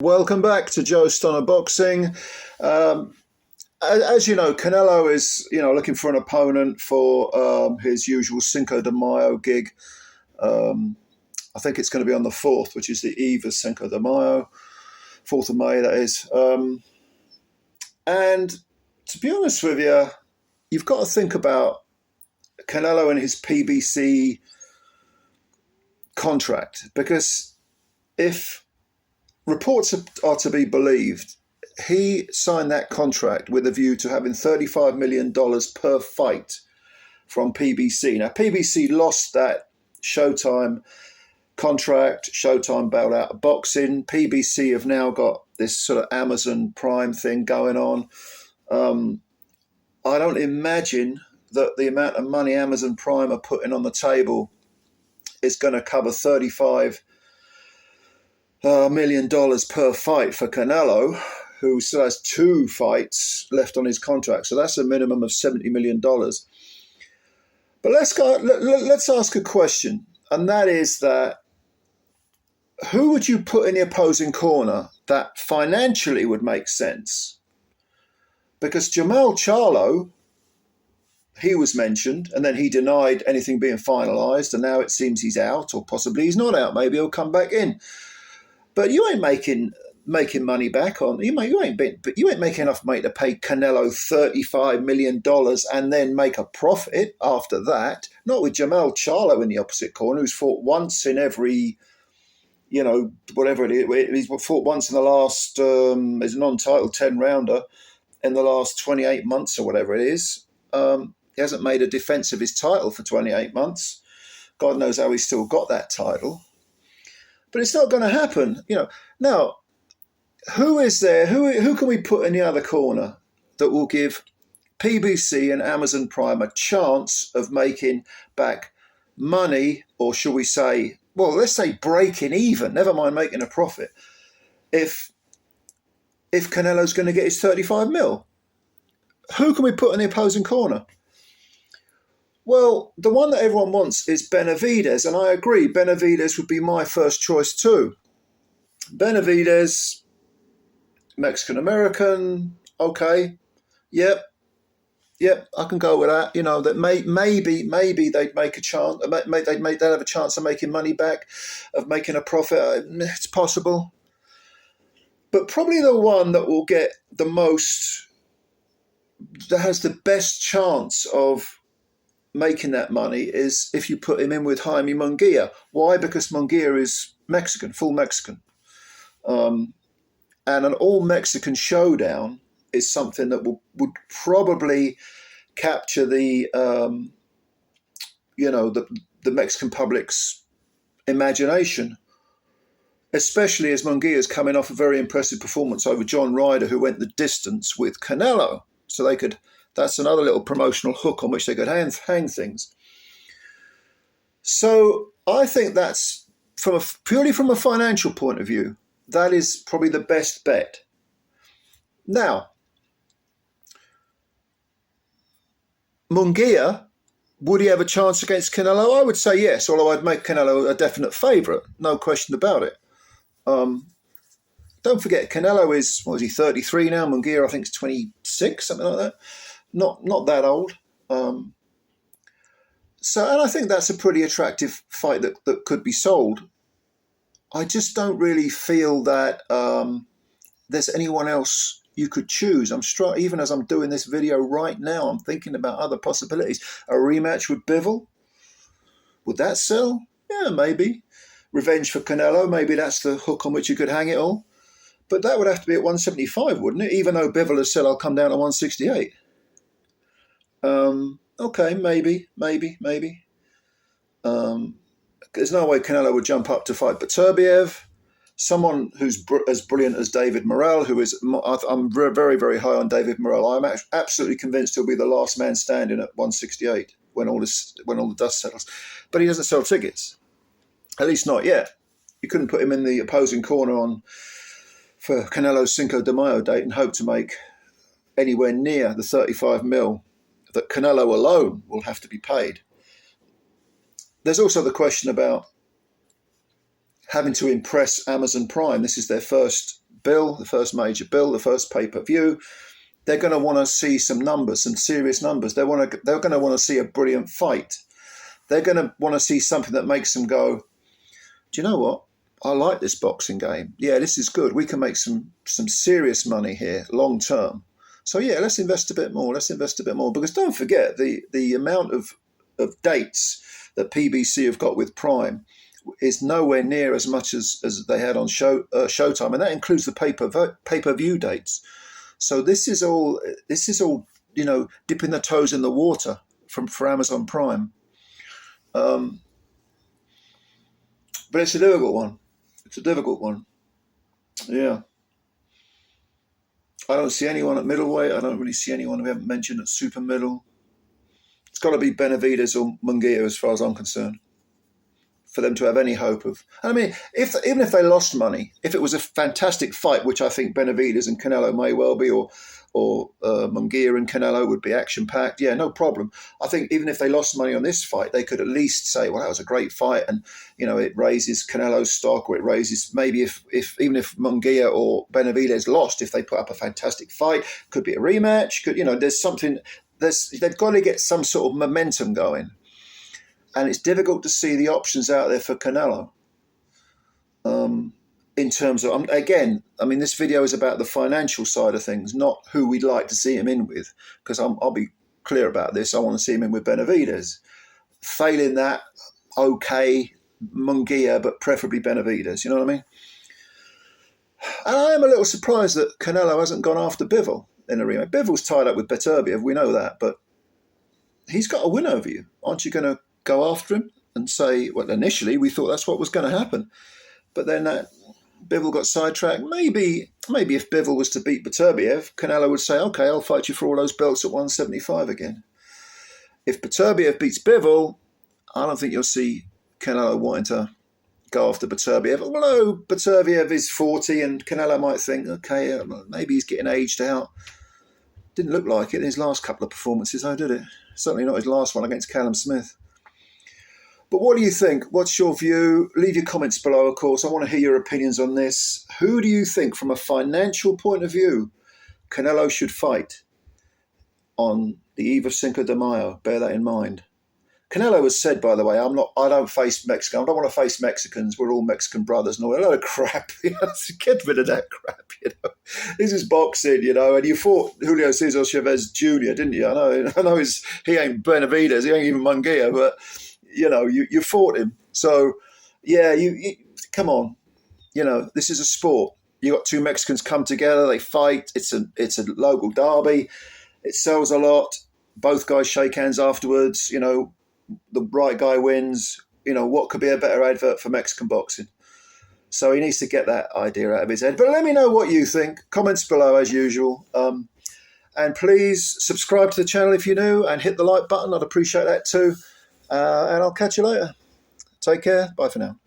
Welcome back to Joe Stunner Boxing. Um, as you know, Canelo is looking for an opponent for his usual Cinco de Mayo gig. Um, I think it's going to be on the 4th, which is the eve of Cinco de Mayo, 4th of May, that is. And to be honest with you, you've got to think about Canelo and his PBC contract, because if reports are to be believed, he signed that contract with a view to having $35 million per fight from PBC. Now, PBC lost that Showtime contract. Showtime bailed out of boxing. PBC have now got this sort of Amazon Prime thing going on. I don't imagine that the amount of money Amazon Prime are putting on the table is going to cover $35 million per fight for Canelo, who still has 2 fights left on his contract. So that's a minimum of $70 million. But let's ask a question, and that is that who would you put in the opposing corner that financially would make sense? Because Jermall Charlo, he was mentioned, and then he denied anything being finalised, and now it seems he's out, or possibly he's not out. Maybe he'll come back in. But you ain't making money back on you ain't making enough money to pay Canelo $35 million and then make a profit after that. Not with Jermall Charlo in the opposite corner, who's fought once in every, whatever it is. He's fought once in the last his non-title 10-rounder in the last 28 months or whatever it is. He hasn't made a defence of his title for 28 months. God knows how he's still got that title. But it's not going to happen, Now, who is there? Who can we put in the other corner that will give PBC and Amazon Prime a chance of making back money, or shall we say, well, let's say breaking even, never mind making a profit, if Canelo's going to get his 35 mil? Who can we put in the opposing corner? Well, the one that everyone wants is Benavidez, and I agree, Benavidez would be my first choice too. Benavidez, Mexican-American, okay, yep, I can go with that. That maybe they'd make a chance, they'd have a chance of making money back, of making a profit. It's possible. But probably the one that will get the most, that has the best chance of making that money, is if you put him in with Jaime Munguia. Why? Because Munguia is Mexican, full Mexican. And an all-Mexican showdown is something that would probably capture the Mexican public's imagination, especially as Munguia is coming off a very impressive performance over John Ryder, who went the distance with Canelo. So that's another little promotional hook on which they could hang things. So I think that's, purely from a financial point of view, that is probably the best bet. Now, Munguia, would he have a chance against Canelo? I would say yes, although I'd make Canelo a definite favourite, no question about it. Don't forget, Canelo is, 33 now? Munguia, I think, is 26, something like that. Not that old. And I think that's a pretty attractive fight that could be sold. I just don't really feel that there's anyone else you could choose. Even as I'm doing this video right now, I'm thinking about other possibilities. A rematch with Bivol, would that sell? Yeah, maybe. Revenge for Canelo, maybe that's the hook on which you could hang it all. But that would have to be at 175, wouldn't it? Even though Bivol has said, I'll come down to 168. Okay, maybe. There's no way Canelo would jump up to fight Beterbiev. Someone who's as brilliant as David Morrell, I'm very, very high on David Morrell. I'm absolutely convinced he'll be the last man standing at 168 when all the dust settles. But he doesn't sell tickets, at least not yet. You couldn't put him in the opposing corner for Canelo's Cinco de Mayo date and hope to make anywhere near the 35 mil that Canelo alone will have to be paid. There's also the question about having to impress Amazon Prime. This is their first bill, the first major bill, the first pay-per-view, they're going to want to see some numbers, some serious numbers. They're going to want to see a brilliant fight. They're going to want to see something that makes them go, do you know what? I like this boxing game. Yeah, this is good. We can make some serious money here long term. So yeah, let's invest a bit more. Let's invest a bit more. Because don't forget, the amount of dates that PBC have got with Prime is nowhere near as much as they had on Showtime. And that includes the pay-per-view dates. So this is all, you know, dipping the toes in the water for Amazon Prime. But it's a difficult one. It's a difficult one. Yeah. I don't see anyone at middleweight. I don't really see anyone we haven't mentioned at super middle. It's got to be Benavidez or Munguia as far as I'm concerned, for them to have any hope of. I mean, even if they lost money, if it was a fantastic fight, which I think Benavidez and Canelo may well be, or Munguia and Canelo would be action-packed, yeah, no problem. I think even if they lost money on this fight, they could at least say, well, that was a great fight, and you know, it raises Canelo's stock, or it raises, maybe even if Munguia or Benavidez lost, if they put up a fantastic fight, could be a rematch, you know, there's something, they've got to get some sort of momentum going. And it's difficult to see the options out there for Canelo. In terms of, again, I mean, this video is about the financial side of things, not who we'd like to see him in with. Because I'll be clear about this. I want to see him in with Benavidez. Failing that, okay, Munguia, but preferably Benavidez. You know what I mean? And I am a little surprised that Canelo hasn't gone after Bivol in a rematch. Bivol's tied up with Beterbiev, we know that, but he's got a win over you. Aren't you going to go after him and say, well, initially we thought that's what was going to happen, but then Bivol got sidetracked. Maybe if Bivol was to beat Beterbiev, Canelo would say, okay, I'll fight you for all those belts at 175 again. If Beterbiev beats Bivol, I don't think you'll see Canelo wanting to go after Beterbiev, although Beterbiev is 40 and Canelo might think, okay, maybe he's getting aged out. Didn't look like it in his last couple of performances, though, did it? Certainly not his last one against Callum Smith. But what do you think? What's your view? Leave your comments below, of course. I want to hear your opinions on this. Who do you think, from a financial point of view, Canelo should fight on the eve of Cinco de Mayo? Bear that in mind. Canelo has said, by the way, I don't face Mexican. I don't want to face Mexicans. We're all Mexican brothers and all. A lot of crap. Get rid of that crap. You know, this is boxing. You know, and you fought Julio Cesar Chavez Jr., didn't you? I know he ain't Benavidez. He ain't even Munguia, but you know, you fought him. So yeah, you come on. You know, this is a sport. You got two Mexicans come together. They fight. It's a local derby. It sells a lot. Both guys shake hands afterwards. You know, the right guy wins. You know, what could be a better advert for Mexican boxing? So he needs to get that idea out of his head. But let me know what you think. Comments below as usual. And please subscribe to the channel if you're new and hit the like button. I'd appreciate that too. And I'll catch you later. Take care. Bye for now.